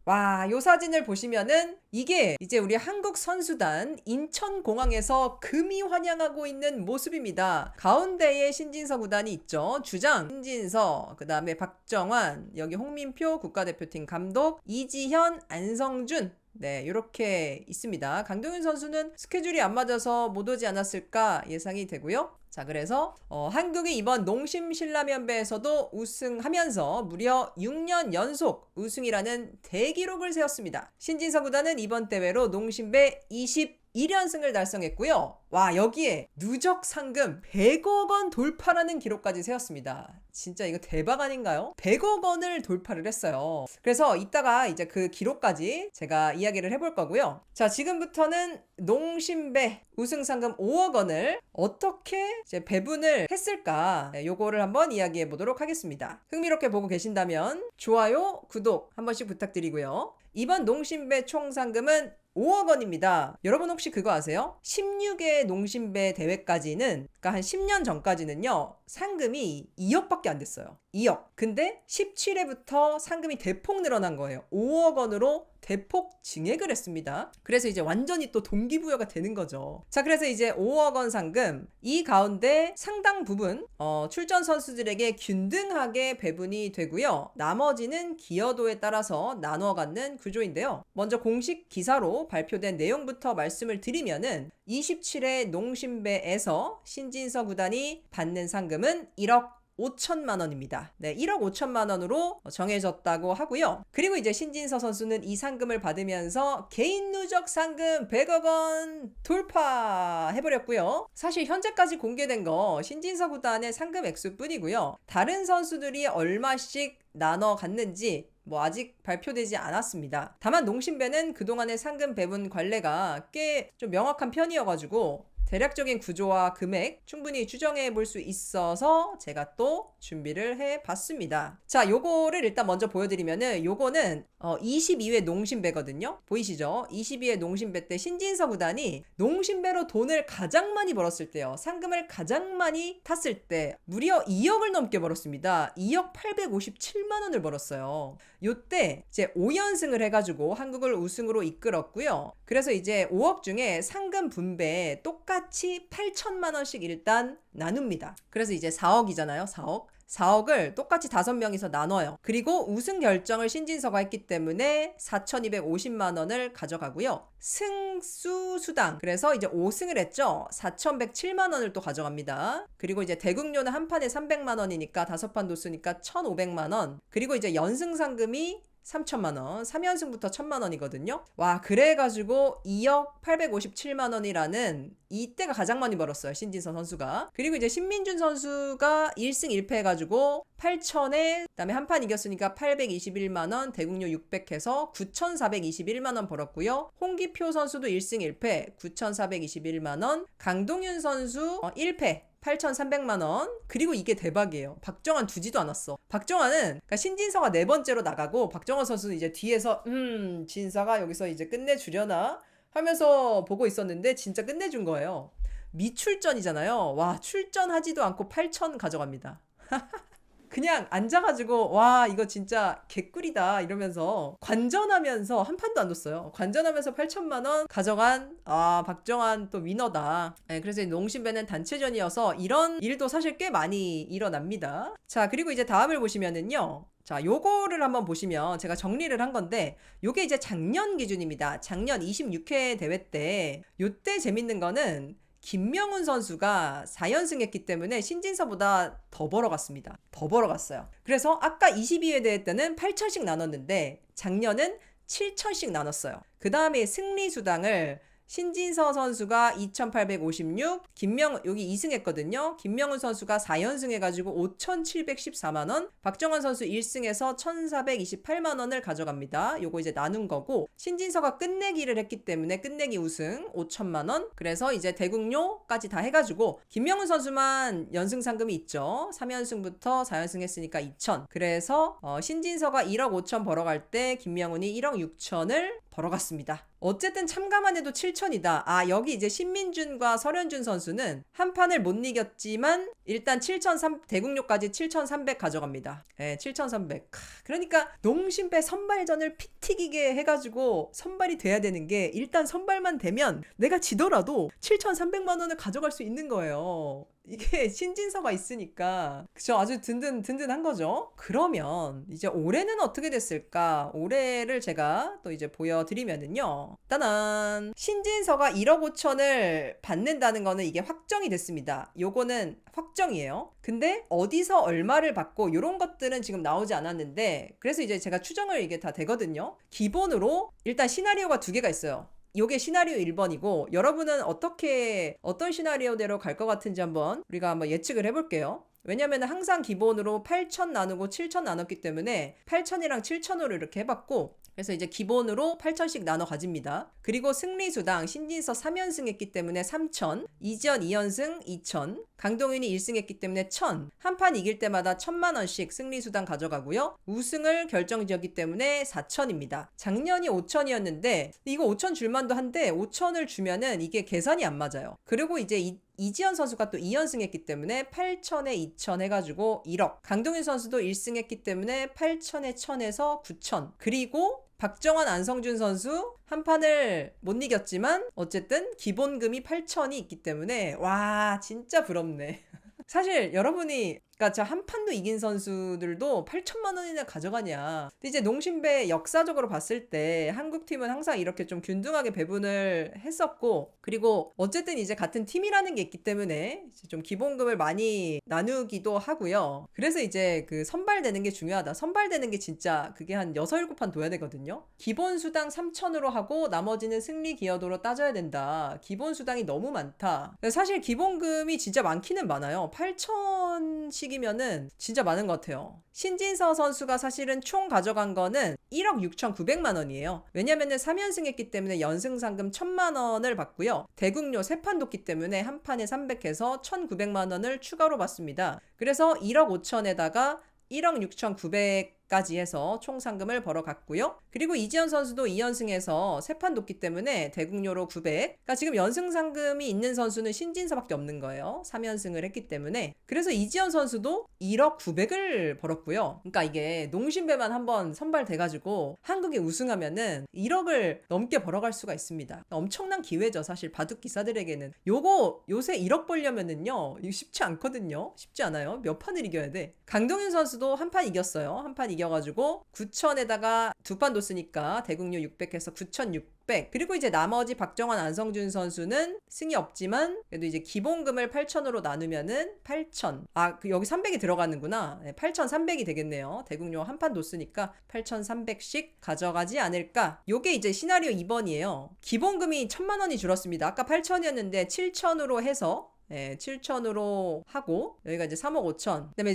와, 요 사진을 보시면은 이게 이제 우리 한국 선수단 인천공항에서 금이 환영하고 있는 모습입니다. 가운데에 신진서 구단이 있죠. 주장 신진서, 그 다음에 박정환, 여기 홍민표 국가대표팀 감독, 이지현, 안성준, 네, 이렇게 있습니다. 강동윤 선수는 스케줄이 안 맞아서 못 오지 않았을까 예상이 되고요. 자, 그래서 한국이 이번 농심 신라면배에서도 우승하면서 무려 6년 연속 우승이라는 대기록을 세웠습니다. 신진서 구단은 이번 대회로 농심배 21연승을 달성했고요. 와, 여기에 누적 상금 100억 원 돌파라는 기록까지 세웠습니다. 진짜 이거 대박 아닌가요? 100억 원을 돌파를 했어요. 그래서 이따가 이제 그 기록까지 제가 이야기를 해볼 거고요. 자, 지금부터는 농심배 우승 상금 5억 원을 어떻게 이제 배분을 했을까, 네, 요거를 한번 이야기해 보도록 하겠습니다. 흥미롭게 보고 계신다면 좋아요, 구독 한 번씩 부탁드리고요. 이번 농심배 총 상금은 5억 원입니다. 여러분 혹시 그거 아세요? 16회 농심배 대회까지는, 그러니까 한 10년 전까지는요, 상금이 2억밖에 안 됐어요. 2억. 근데 17회부터 상금이 대폭 늘어난 거예요. 5억 원으로 대폭 증액을 했습니다. 그래서 이제 완전히 또 동기부여가 되는 거죠. 자, 그래서 이제 5억 원 상금, 이 가운데 상당 부분 출전 선수들에게 균등하게 배분이 되고요. 나머지는 기여도에 따라서 나누어 갖는 구조인데요. 먼저 공식 기사로 발표된 내용부터 말씀을 드리면은 27회 농심배에서 신진서 구단이 받는 상금은 1억 5천만 원입니다. 네, 1억 5천만 원으로 정해졌다고 하고요. 그리고 이제 신진서 선수는 이 상금을 받으면서 개인 누적 상금 100억 원 돌파해버렸고요. 사실 현재까지 공개된 거 신진서 구단의 상금 액수뿐이고요. 다른 선수들이 얼마씩 나눠 갔는지 아직 발표되지 않았습니다. 다만 농심배는 그동안의 상금 배분 관례가 꽤 좀 명확한 편이어가지고 대략적인 구조와 금액 충분히 추정해 볼 수 있어서 제가 또 준비를 해 봤습니다. 자, 요거를 일단 먼저 보여드리면은, 요거는 22회 농심배거든요. 보이시죠? 22회 농심배 때 신진서 구단이 농심배로 돈을 가장 많이 벌었을 때요, 상금을 가장 많이 탔을 때 무려 2억을 넘게 벌었습니다. 2억 857만 원을 벌었어요. 요때 이제 5연승을 해가지고 한국을 우승으로 이끌었고요. 그래서 이제 5억 중에 상금 분배 똑같이 8천만 원씩 일단 나눕니다. 그래서 이제 4억이잖아요. 4억을 똑같이 5명이서 나눠요. 그리고 우승 결정을 신진서가 했기 때문에 4,250만 원을 가져가고요. 승수 수당, 그래서 이제 5승을 했죠. 4,107만 원을 또 가져갑니다. 그리고 이제 대국료는 한 판에 300만 원이니까 5판 도수니까 1,500만 원. 그리고 이제 연승 상금이 3천만 원, 3연승부터 1,000만 원이거든요. 와, 그래가지고 2억 857만 원이라는, 이때가 가장 많이 벌었어요, 신진서 선수가. 그리고 이제 신민준 선수가 1승 1패 해가지고 8천에, 그다음에 한 판 이겼으니까 821만 원, 대국료 600 해서 9,421만 원 벌었고요. 홍기표 선수도 1승 1패 9,421만 원, 강동윤 선수 1패 8,300만 원. 그리고 이게 대박이에요. 박정환 두지도 않았어. 박정환은, 그러니까 신진서가 4번째로 나가고 박정환 선수는 이제 뒤에서 진서가 여기서 이제 끝내주려나 하면서 보고 있었는데 진짜 끝내준 거예요. 미출전이잖아요. 와, 출전하지도 않고 8천 가져갑니다. 그냥 앉아가지고 와, 이거 진짜 개꿀이다 이러면서 관전하면서 한 판도 안 뒀어요. 관전하면서 8천만 원 가져간, 박정환 또 위너다. 네, 그래서 농심배는 단체전이어서 이런 일도 사실 꽤 많이 일어납니다. 자, 그리고 이제 다음을 보시면은요, 자, 요거를 한번 보시면 제가 정리를 한 건데, 요게 이제 작년 기준입니다. 작년 26회 대회 때, 요때 재밌는 거는 김명훈 선수가 4연승 했기 때문에 신진서보다 더 벌어갔습니다. 더 벌어갔어요. 그래서 아까 22회 대회 때는 8천씩 나눴는데 작년은 7천씩 나눴어요. 그 다음에 승리수당을 신진서 선수가 2,856, 여기 2승 했거든요. 김명훈 선수가 4연승 해가지고 5,714만원, 박정환 선수 1승해서 1,428만원을 가져갑니다. 요거 이제 나눈 거고, 신진서가 끝내기를 했기 때문에 끝내기 우승 5천만원, 그래서 이제 대국료까지 다 해가지고, 김명훈 선수만 연승 상금이 있죠. 3연승부터 4연승 했으니까 2천. 그래서 신진서가 1억 5천 벌어갈 때 김명훈이 1억 6천을 벌어갔습니다. 어쨌든 참가만 해도 7천이다. 아, 여기 이제 신민준과 설현준 선수는 한 판을 못 이겼지만 일단 7,300 대국료까지 7,300 가져갑니다. 예, 7,300. 그러니까 농심배 선발전을 피 튀기게 해가지고 선발이 돼야 되는 게 일단 선발만 되면 내가 지더라도 7,300만 원을 가져갈 수 있는 거예요. 이게 신진서가 있으니까 그쵸, 아주 든든한 거죠. 그러면 이제 올해는 어떻게 됐을까? 올해를 제가 또 이제 보여드리면은요, 따단 신진서가 1억 5천을 받는다는 거는 이게 확정이 됐습니다. 요거는 확정이에요. 근데 어디서 얼마를 받고 요런 것들은 지금 나오지 않았는데, 그래서 이제 제가 추정을 이게 다 되거든요. 기본으로 일단 시나리오가 두 개가 있어요. 요게 시나리오 1번이고 여러분은 어떤 시나리오대로 갈 것 같은지 우리가 한번 예측을 해볼게요. 왜냐면 항상 기본으로 8,000 나누고 7,000 나눴기 때문에 8,000이랑 7,000으로 이렇게 해봤고, 그래서 이제 기본으로 8,000씩 나눠 가집니다. 그리고 승리수당 신진서 3연승 했기 때문에 3,000, 이지연 2연승 2,000, 강동윤이 1승 했기 때문에 1,000, 한 판 이길 때마다 1,000만 원씩 승리수당 가져가고요. 우승을 결정지었기 때문에 4,000입니다. 작년이 5,000이었는데 이거 5,000 줄만도 한데 5,000을 주면은 이게 계산이 안 맞아요. 그리고 이제 이지연 선수가 또 2연승 했기 때문에 8,000에 2,000 해가지고 1억. 강동윤 선수도 1승 했기 때문에 8,000에 1,000에서 9,000. 그리고 박정환, 안성준 선수 한 판을 못 이겼지만 어쨌든 기본금이 8,000이 있기 때문에 와, 진짜 부럽네. 사실 여러분이 그러니까 저 한 판도 이긴 선수들도 8천만 원이나 가져가냐. 근데 이제 농심배 역사적으로 봤을 때 한국팀은 항상 이렇게 좀 균등하게 배분을 했었고, 그리고 어쨌든 이제 같은 팀이라는 게 있기 때문에 이제 좀 기본금을 많이 나누기도 하고요. 그래서 이제 그 선발되는 게 중요하다. 선발되는 게 진짜 그게 한 6, 7판 둬야 되거든요. 기본 수당 3천으로 하고 나머지는 승리 기여도로 따져야 된다. 기본 수당이 너무 많다. 사실 기본금이 진짜 많기는 많아요. 8천씩 이면은 진짜 많은 것 같아요. 신진서 선수가 사실은 총 가져간 거는 1억 6,900만 원이에요. 왜냐면은 3연승 했기 때문에 연승 상금 1,000만 원을 받고요. 대국료 3판 뒀기 때문에 한 판에 300해서 1,900만 원을 추가로 받습니다. 그래서 1억 5천에다가 1억 6,900까지 해서 총 상금을 벌어갔고요. 그리고 이지연 선수도 2연승해서 3판 뒀기 때문에 대국료로 900. 그러니까 지금 연승 상금이 있는 선수는 신진서밖에 없는 거예요. 3연승을 했기 때문에. 그래서 이지연 선수도 1억 900을 벌었고요. 그러니까 이게 농심배만 한번 선발돼가지고 한국이 우승하면은 1억을 넘게 벌어갈 수가 있습니다. 엄청난 기회죠. 사실 바둑 기사들에게는. 요거 요새 1억 벌려면은요, 이거 쉽지 않거든요. 쉽지 않아요. 몇 판을 이겨야 돼. 강동윤 선수도 한 판 이겼어요. 한 판 이겨가지고 9,000에다가 두 판 뒀으니까 대국료 600해서 9,600. 그리고 이제 나머지 박정환, 안성준 선수는 승이 없지만 그래도 이제 기본금을 8,000으로 나누면은 8,000. 아, 여기 300이 들어가는구나. 네, 8,300이 되겠네요. 대국료 한 판 뒀으니까 8,300씩 가져가지 않을까. 요게 이제 시나리오 2번이에요. 기본금이 1,000만 원이 줄었습니다. 아까 8,000이었는데 7,000으로 해서 7,000으로 하고 여기가 이제 3억 5천. 그다음에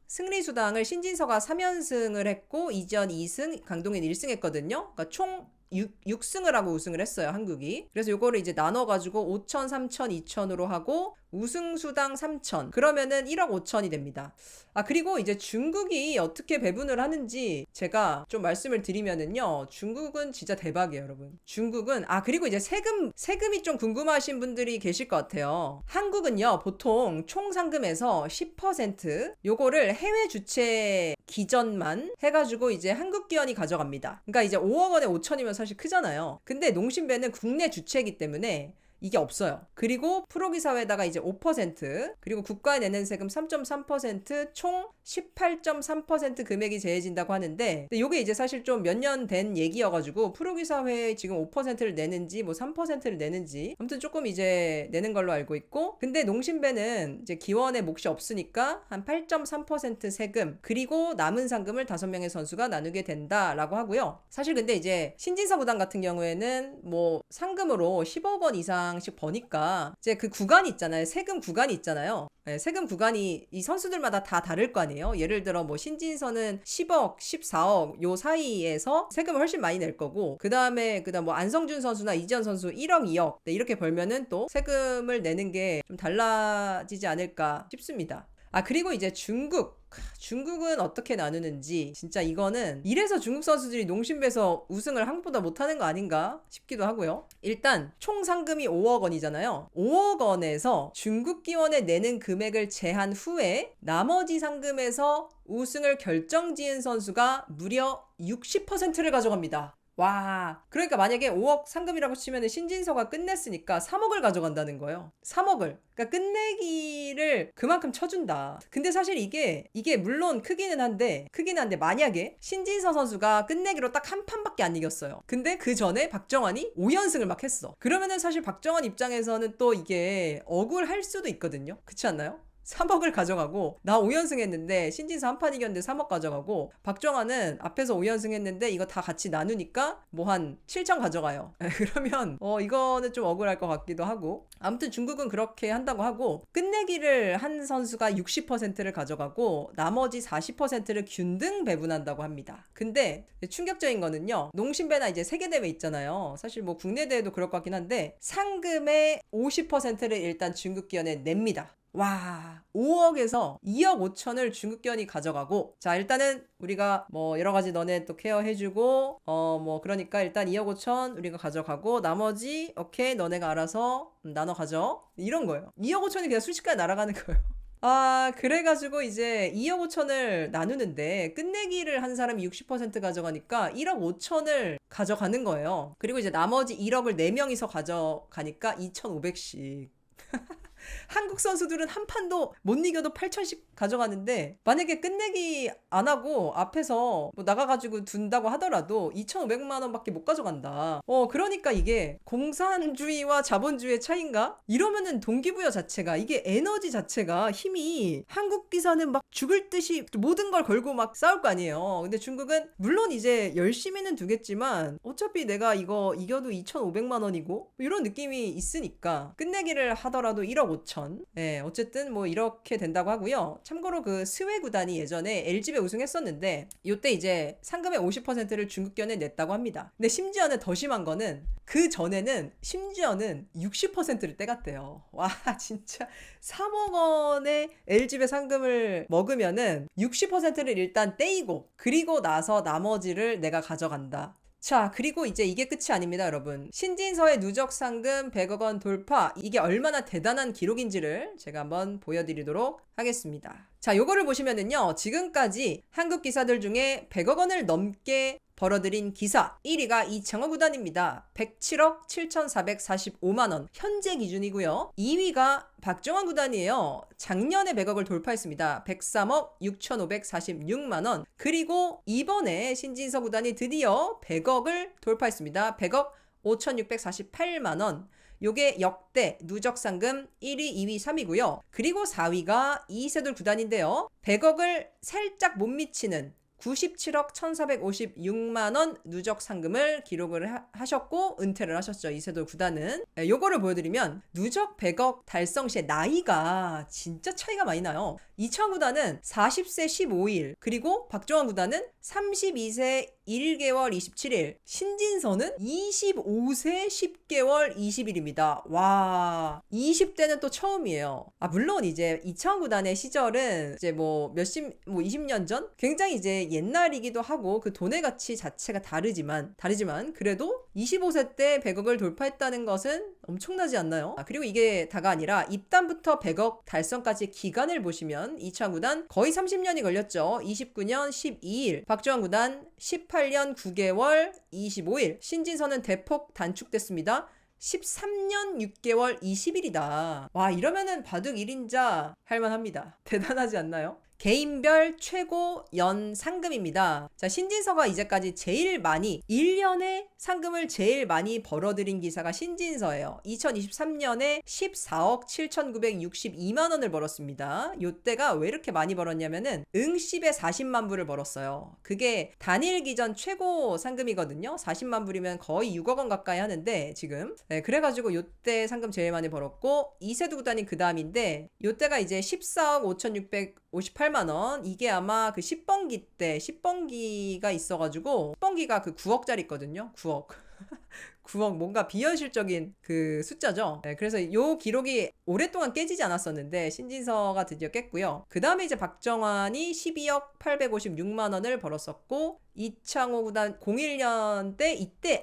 승리수당을 신진서가 3연승을 했고 이지연 2승, 강동현 1승 했거든요. 그러니까 총 6승을 하고 우승을 했어요, 한국이. 그래서 요거를 이제 나눠가지고 5천, 3천, 2천으로 하고 우승수당 3천. 그러면은 1억 5천이 됩니다. 아, 그리고 이제 중국이 어떻게 배분을 하는지 제가 좀 말씀을 드리면은요, 중국은 진짜 대박이에요, 여러분. 중국은, 그리고 이제 세금이 좀 궁금하신 분들이 계실 것 같아요. 한국은요, 보통 총 상금에서 10% 요거를 해외 주최 기전만 해가지고 이제 한국 기원이 가져갑니다. 그러니까 이제 5억 원에 5천이면 사실 크잖아요. 근데 농심배는 국내 주체이기 때문에 이게 없어요. 그리고 프로기사회에다가 이제 5%, 그리고 국가에 내는 세금 3.3%, 총 18.3% 금액이 제해진다고 하는데, 근데 이게 이제 사실 좀 몇 년 된 얘기여가지고 프로기사회에 지금 5%를 내는지 뭐 3%를 내는지 아무튼 조금 이제 내는 걸로 알고 있고, 근데 농심배는 이제 기원에 몫이 없으니까 한 8.3% 세금, 그리고 남은 상금을 5명의 선수가 나누게 된다라고 하고요. 사실 근데 이제 신진서 구단 같은 경우에는 뭐 상금으로 10억 원 이상 씩 버니까 이제 그 구간이 있잖아요. 세금 구간이 있잖아요. 네, 세금 구간이 이 선수들마다 다 다를 거 아니에요. 예를 들어 뭐 신진서는 10억, 14억 요 사이에서 세금을 훨씬 많이 낼 거고, 그다음 뭐 안성준 선수나 이지연 선수 1억, 2억 네, 이렇게 벌면은 또 세금을 내는 게 좀 달라지지 않을까 싶습니다. 그리고 이제 중국은 어떻게 나누는지 진짜 이거는 이래서 중국 선수들이 농심배에서 우승을 한국보다 못하는 거 아닌가 싶기도 하고요. 일단 총 상금이 5억 원이잖아요. 5억 원에서 중국 기원에 내는 금액을 제한 후에 나머지 상금에서 우승을 결정지은 선수가 무려 60%를 가져갑니다. 와, 그러니까 만약에 5억 상금이라고 치면 신진서가 끝냈으니까 3억을 가져간다는 거예요. 3억을. 그러니까 끝내기를 그만큼 쳐준다. 근데 사실 이게 물론 크기는 한데 만약에 신진서 선수가 끝내기로 딱 한 판밖에 안 이겼어요. 근데 그 전에 박정환이 5연승을 막 했어. 그러면은 사실 박정환 입장에서는 또 이게 억울할 수도 있거든요. 그렇지 않나요? 3억을 가져가고 나 5연승 했는데 신진서 한 판 이겼는데 3억 가져가고 박정환은 앞에서 5연승 했는데 이거 다 같이 나누니까 뭐 한 7천 가져가요. 그러면 이거는 좀 억울할 것 같기도 하고 아무튼 중국은 그렇게 한다고 하고 끝내기를 한 선수가 60%를 가져가고 나머지 40%를 균등 배분한다고 합니다. 근데 충격적인 거는요. 농심배나 이제 세계대회 있잖아요. 사실 뭐 국내 대회도 그럴 것 같긴 한데 상금의 50%를 일단 중국 기원에 냅니다. 와, 5억에서 2억 5천을 중국견이 가져가고, 자, 일단은 우리가 뭐 여러 가지 너네 또 케어해주고, 뭐 그러니까 일단 2억 5천 우리가 가져가고, 나머지, 오케이, 너네가 알아서 나눠 가져. 이런 거예요. 2억 5천이 그냥 순식간에 날아가는 거예요. 그래가지고 이제 2억 5천을 나누는데 끝내기를 한 사람이 60% 가져가니까 1억 5천을 가져가는 거예요. 그리고 이제 나머지 1억을 4명이서 가져가니까 2,500씩. 한국 선수들은 한 판도 못 이겨도 8천씩 가져가는데 만약에 끝내기 안 하고 앞에서 뭐 나가가지고 둔다고 하더라도 2,500만 원밖에 못 가져간다. 그러니까 이게 공산주의와 자본주의의 차이인가? 이러면은 동기부여 자체가 이게 에너지 자체가 힘이 한국 기사는 막 죽을 듯이 모든 걸 걸고 막 싸울 거 아니에요. 근데 중국은 물론 이제 열심히는 두겠지만 어차피 내가 이거 이겨도 2,500만 원이고 이런 느낌이 있으니까 끝내기를 하더라도 1억 5천. 네, 어쨌든 뭐 이렇게 된다고 하고요. 참고로 그 스웨 구단이 예전에 LG배 우승했었는데 이때 이제 상금의 50%를 중국견에 냈다고 합니다. 근데 심지어는 더 심한 거는 그 전에는 심지어는 60%를 떼갔대요. 와, 진짜 3억 원의 LG배 상금을 먹으면은 60%를 일단 떼이고 그리고 나서 나머지를 내가 가져간다. 자, 그리고 이제 이게 끝이 아닙니다, 여러분. 신진서의 누적 상금 100억 원 돌파. 이게 얼마나 대단한 기록인지를 제가 한번 보여드리도록 하겠습니다. 자, 요거를 보시면은요. 지금까지 한국 기사들 중에 100억 원을 넘게 벌어들인 기사 1위가 이창호 구단입니다. 107억 7,445만 원 현재 기준이고요. 2위가 박정환 구단이에요. 작년에 100억을 돌파했습니다. 103억 6,546만 원. 그리고 이번에 신진서 구단이 드디어 100억을 돌파했습니다. 100억 5,648만 원. 요게 역대 누적 상금 1위, 2위, 3위고요. 그리고 4위가 이세돌 구단인데요. 100억을 살짝 못 미치는 97억 1,456만 원 누적 상금을 기록을 하셨고 은퇴를 하셨죠. 이세돌 구단은. 요거를 보여드리면 누적 100억 달성 시에 나이가 진짜 차이가 많이 나요. 이창호 구단은 40세 15일 그리고 박정환 구단은 32세 1개월 27일 신진서는 25세 10개월 20일입니다. 와 20대는 또 처음이에요. 물론 이제 이창호 구단의 시절은 이제 뭐 20년 전 굉장히 이제 옛날이기도 하고 그 돈의 가치 자체가 다르지만 그래도 25세 때 100억을 돌파했다는 것은 엄청나지 않나요? 그리고 이게 다가 아니라 입단부터 100억 달성까지의 기간을 보시면 이창호 구단 거의 30년이 걸렸죠. 29년 12일 박정환 구단 18년 9개월 25일 신진서는 대폭 단축됐습니다. 13년 6개월 20일이다. 와 이러면은 바둑 1인자 할만합니다. 대단하지 않나요? 개인별 최고 연 상금입니다. 자, 신진서가 이제까지 제일 많이 1년에 상금을 제일 많이 벌어들인 기사가 신진서예요. 2023년에 14억 7,962만 원을 벌었습니다. 요때가 왜 이렇게 많이 벌었냐면은 응시배 40만 불을 벌었어요. 그게 단일 기전 최고 상금이거든요. 40만 불이면 거의 6억 원 가까이 하는데 지금 그래가지고 요때 상금 제일 많이 벌었고 이세돌 구단이 그 다음인데 요때가 이제 14억 5,658만 원. 이게 아마 그 10번기 때 10번기가 있어가지고 10번기가 그 9억짜리 있거든요. 9억 9억 뭔가 비현실적인 그 숫자죠. 네, 그래서 요 기록이 오랫동안 깨지지 않았었는데 신진서가 드디어 깼고요. 그 다음에 이제 박정환이 12억 856만 원을 벌었었고 이창호 구단 01년 때 이때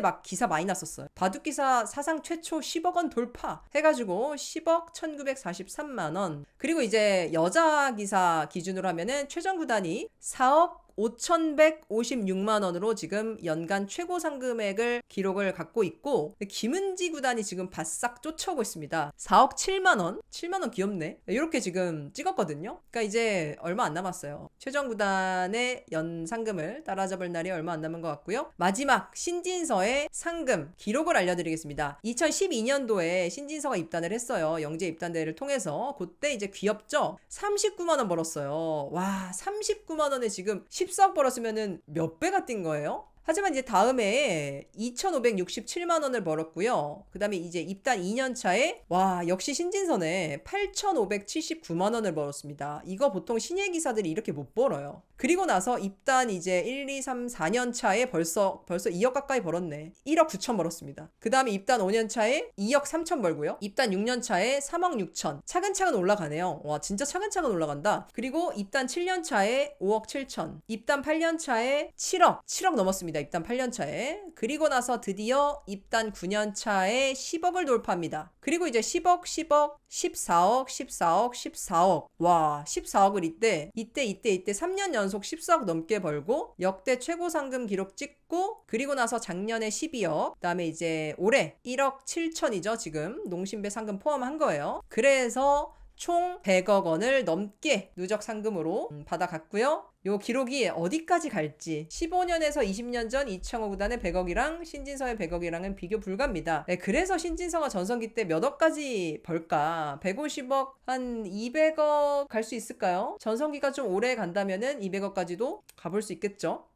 막 기사 많이 났었어요. 바둑기사 사상 최초 10억 원 돌파 해가지고 10억 1943만 원. 그리고 이제 여자 기사 기준으로 하면은 최정 구단이 4억 5,156만 원으로 지금 연간 최고 상금액을 기록을 갖고 있고 김은지 구단이 지금 바싹 쫓아오고 있습니다. 4억 7만 원? 7만 원 귀엽네. 이렇게 지금 찍었거든요. 그러니까 이제 얼마 안 남았어요. 최정 구단의 연 상금을 따라잡을 날이 얼마 안 남은 것 같고요. 마지막 신진서의 상금 기록을 알려드리겠습니다. 2012년도에 신진서가 입단을 했어요. 영재 입단대회를 통해서. 그때 이제 귀엽죠? 39만 원 벌었어요. 와, 39만 원에 지금 14억 벌었으면은 몇 배가 뛴 거예요? 하지만 이제 다음에 2,567만 원을 벌었고요. 그 다음에 이제 입단 2년 차에 와 역시 신진서네 8,579만 원을 벌었습니다. 이거 보통 신예 기사들이 이렇게 못 벌어요. 그리고 나서 입단 이제 1, 2, 3, 4년 차에 벌써 2억 가까이 벌었네. 1억 9천 벌었습니다. 그 다음에 입단 5년 차에 2억 3천 벌고요. 입단 6년 차에 3억 6천. 차근차근 올라가네요. 와 진짜 차근차근 올라간다. 그리고 입단 7년 차에 5억 7천. 입단 8년 차에 7억 넘었습니다. 입단 8년 차에. 그리고 나서 드디어 입단 9년 차에 10억을 돌파합니다. 그리고 이제 10억, 14억. 와, 14억을 이때 3년 연속 14억 넘게 벌고 역대 최고 상금 기록 찍고 그리고 나서 작년에 12억, 그다음에 이제 올해 1억 7천이죠. 지금 농심배 상금 포함한 거예요. 그래서 총 100억 원을 넘게 누적 상금으로 받아갔고요. 요 기록이 어디까지 갈지 15년에서 20년 전 이창호 구단의 100억이랑 신진서의 100억이랑은 비교 불가입니다. 네, 그래서 신진서가 전성기 때 몇 억까지 벌까? 150억, 한 200억 갈 수 있을까요? 전성기가 좀 오래 간다면은 200억까지도 가볼 수 있겠죠?